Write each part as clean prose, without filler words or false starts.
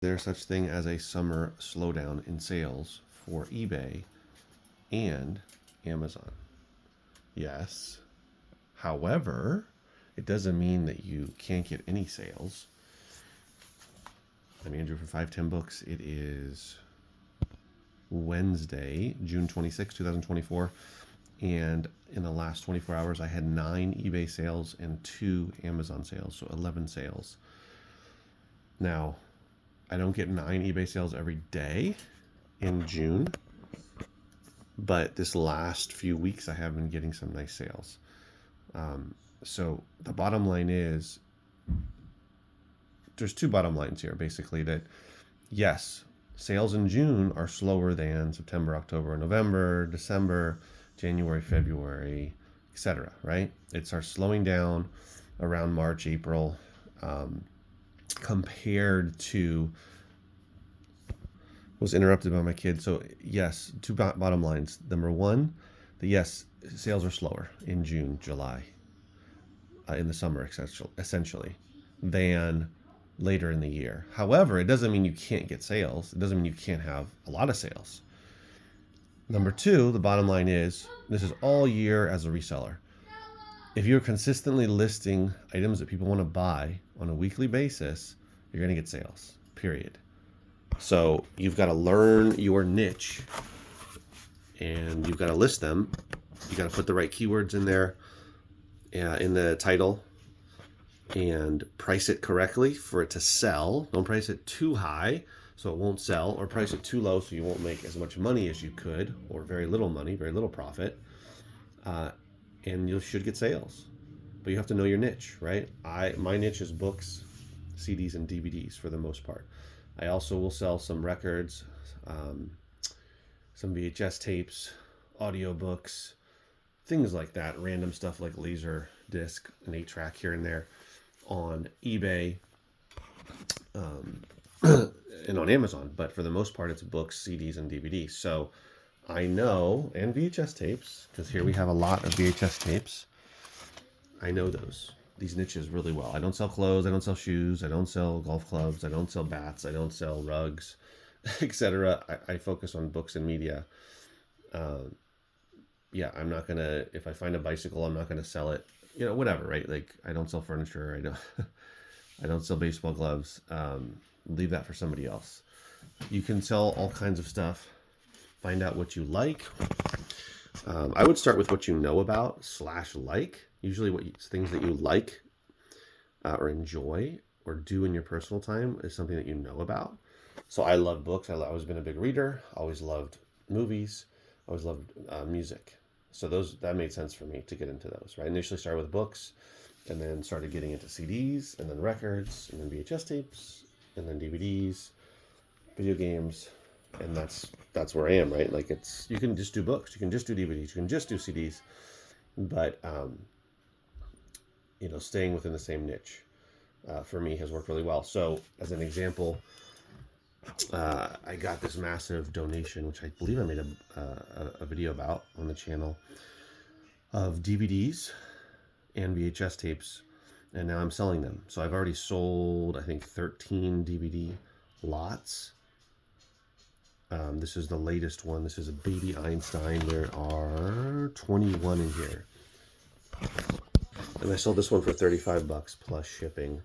There's such thing as a summer slowdown in sales for eBay and Amazon. Yes. However, it doesn't mean that you can't get any sales. I'm Andrew from 510 Books. It is Wednesday, June 26, 2024. And in the last 24 hours, I had 9 eBay sales and 2 Amazon sales, so 11 sales. Now, I don't get 9 eBay sales every day in June, but this last few weeks I have been getting some nice sales. So the bottom line is, there's 2 bottom lines here, basically, that yes, sales in June are slower than September, October, November, December, January, February, etc. Right? It starts slowing down around March, April, compared to. Was interrupted by my kid. So yes, 2 bottom lines. Number one, that yes, sales are slower in June, July, in the summer, essentially, than later in the year. However, it doesn't mean you can't get sales. It doesn't mean you can't have a lot of sales. Number two, the bottom line is, this is all year as a reseller. If you're consistently listing items that people want to buy on a weekly basis, you're going to get sales, period. So you've got to learn your niche and you've got to list them. You got to put the right keywords in there, in the title, and price it correctly for it to sell. Don't price it too high so it won't sell, or price it too low so you won't make as much money as you could, or very little money, very little profit. And you should get sales, but you have to know your niche, right? My niche is books, CDs, and DVDs for the most part. I also will sell some records, some VHS tapes, audiobooks, things like that, random stuff like laser disc, an 8-track here and there on eBay and on Amazon. But for the most part, it's books, CDs, and DVDs. So I know, and VHS tapes, because here we have a lot of VHS tapes. I know these niches really well. I don't sell clothes, I don't sell shoes, I don't sell golf clubs, I don't sell bats, I don't sell rugs, etc. I focus on books and media. Yeah, I'm not gonna, if I find a bicycle, I'm not gonna sell it. Whatever, right? Like, I don't sell furniture. I don't sell baseball gloves. Leave that for somebody else. You can sell all kinds of stuff. Find out what you like. I would start with what you know about / like. Usually things that you like or enjoy or do in your personal time is something that you know about. So I love books. I've always been a big reader. Always loved movies. Always loved music. So that made sense for me to get into those, right? Initially started with books, and then started getting into CDs, and then records, and then VHS tapes, and then DVDs, video games, and that's where I am, right? Like, you can just do books, you can just do DVDs, you can just do CDs, but staying within the same niche for me has worked really well. So as an example, I got this massive donation, which I believe I made a video about on the channel, of DVDs and VHS tapes, and now I'm selling them. So I've already sold, I think, 13 DVD lots. This is the latest one. This is a Baby Einstein. There are 21 in here. And I sold this one for $35 plus shipping.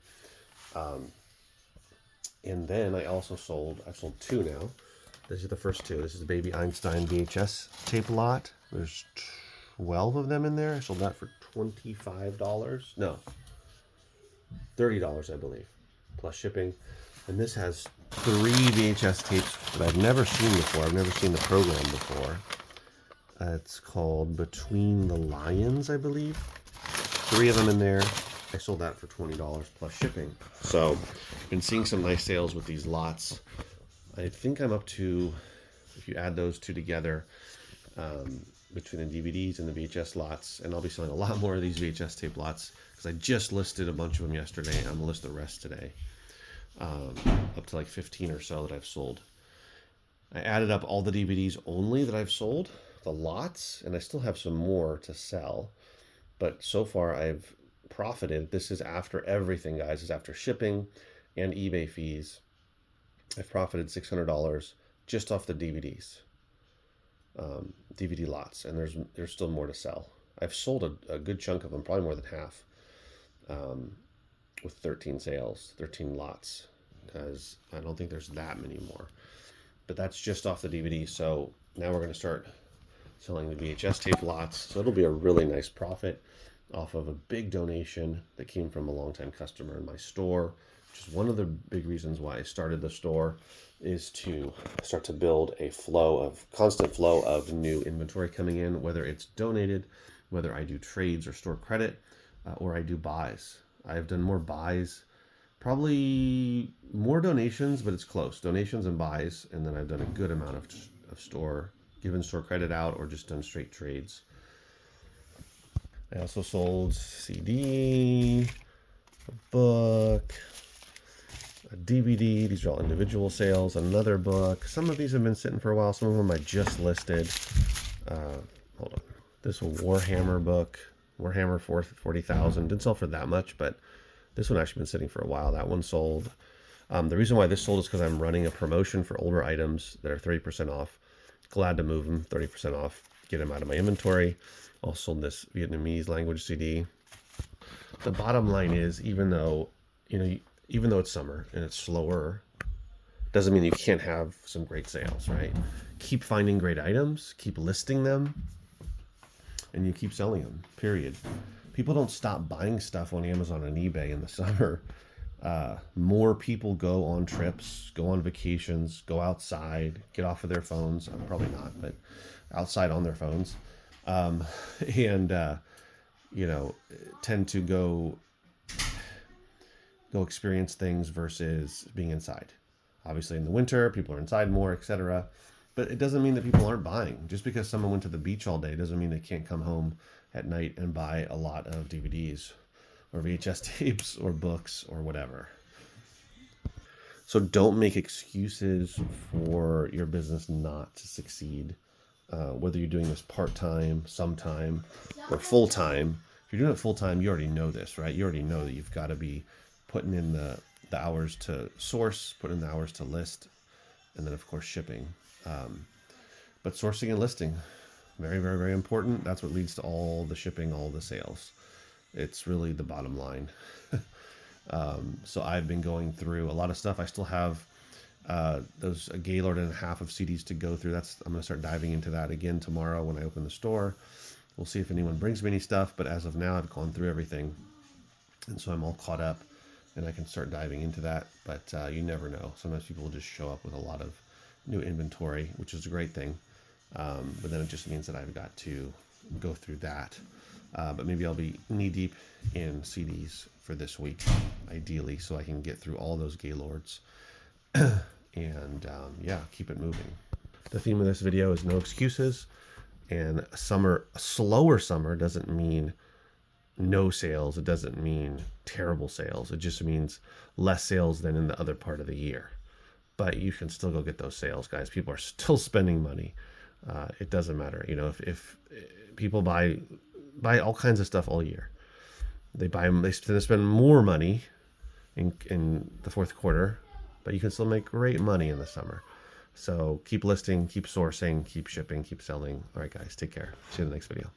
And then I've sold 2 now. This is the first 2. This is the Baby Einstein VHS tape lot. There's 12 of them in there. I sold that for $25. No, $30, I believe, plus shipping. And this has 3 VHS tapes that I've never seen before. I've never seen the program before. It's called Between the Lions, I believe. 3 of them in there. I sold that for $20 plus shipping. So I've been seeing some nice sales with these lots. I think I'm up to, if you add those 2 together, between the DVDs and the VHS lots, and I'll be selling a lot more of these VHS tape lots because I just listed a bunch of them yesterday. I'm gonna list the rest today, up to like 15 or so that I've sold. I added up all the DVDs only that I've sold, the lots, and I still have some more to sell, but so far I've profited. This is after everything, guys. This is after shipping and eBay fees. I've profited $600 just off the DVDs, DVD lots, and there's still more to sell. I've sold a good chunk of them, probably more than half, with 13 sales, 13 lots, because I don't think there's that many more. But that's just off the DVD. So now we're going to start selling the VHS tape lots. So it'll be a really nice profit off of a big donation that came from a longtime customer in my store, which is one of the big reasons why I started the store, is to start to build a constant flow of new inventory coming in, whether it's donated, whether I do trades or store credit, or I do buys. I've done more buys, probably more donations, but it's close. Donations and buys, and then I've done a good amount of given store credit out, or just done straight trades. I also sold CD, a book, a DVD. These are all individual sales. Another book. Some of these have been sitting for a while. Some of them I just listed. Hold on. This Warhammer book, Warhammer 40,000. Didn't sell for that much, but this one actually been sitting for a while. That one sold. The reason why this sold is because I'm running a promotion for older items that are 30% off. Glad to move them 30% off, get them out of my inventory. Also sold this Vietnamese language CD. The bottom line is, even though it's summer and it's slower, doesn't mean you can't have some great sales, right? Keep finding great items, keep listing them, and you keep selling them, period. People don't stop buying stuff on Amazon and eBay in the summer. More people go on trips, go on vacations, go outside, get off of their phones. Probably not, but outside on their phones. And tend to go experience things versus being inside. Obviously in the winter, people are inside more, etc. But it doesn't mean that people aren't buying. Just because someone went to the beach all day doesn't mean they can't come home at night and buy a lot of DVDs or VHS tapes or books or whatever. So don't make excuses for your business not to succeed. Whether you're doing this part-time, sometime, or full-time. If you're doing it full-time, you already know this, right? You already know that you've got to be putting in the hours to source, putting in the hours to list, and then, of course, shipping. But sourcing and listing, very, very, very important. That's what leads to all the shipping, all the sales. It's really the bottom line. So I've been going through a lot of stuff. I still have those a Gaylord and a half of CDs to go through. I'm going to start diving into that again tomorrow when I open the store. We'll see if anyone brings me any stuff, but as of now, I've gone through everything, and so I'm all caught up, and I can start diving into that. But you never know. Sometimes people will just show up with a lot of new inventory, which is a great thing. But then it just means that I've got to go through that. But maybe I'll be knee deep in CDs for this week, ideally, so I can get through all those Gaylords and keep it moving. The theme of this video is no excuses, and a slower summer doesn't mean no sales. It doesn't mean terrible sales. It just means less sales than in the other part of the year. But you can still go get those sales, guys. People are still spending money. It doesn't matter. If people buy all kinds of stuff all year, they spend more money in the fourth quarter, but you can still make great money in the summer. So keep listing, keep sourcing, keep shipping, keep selling. All right, guys, take care. See you in the next video.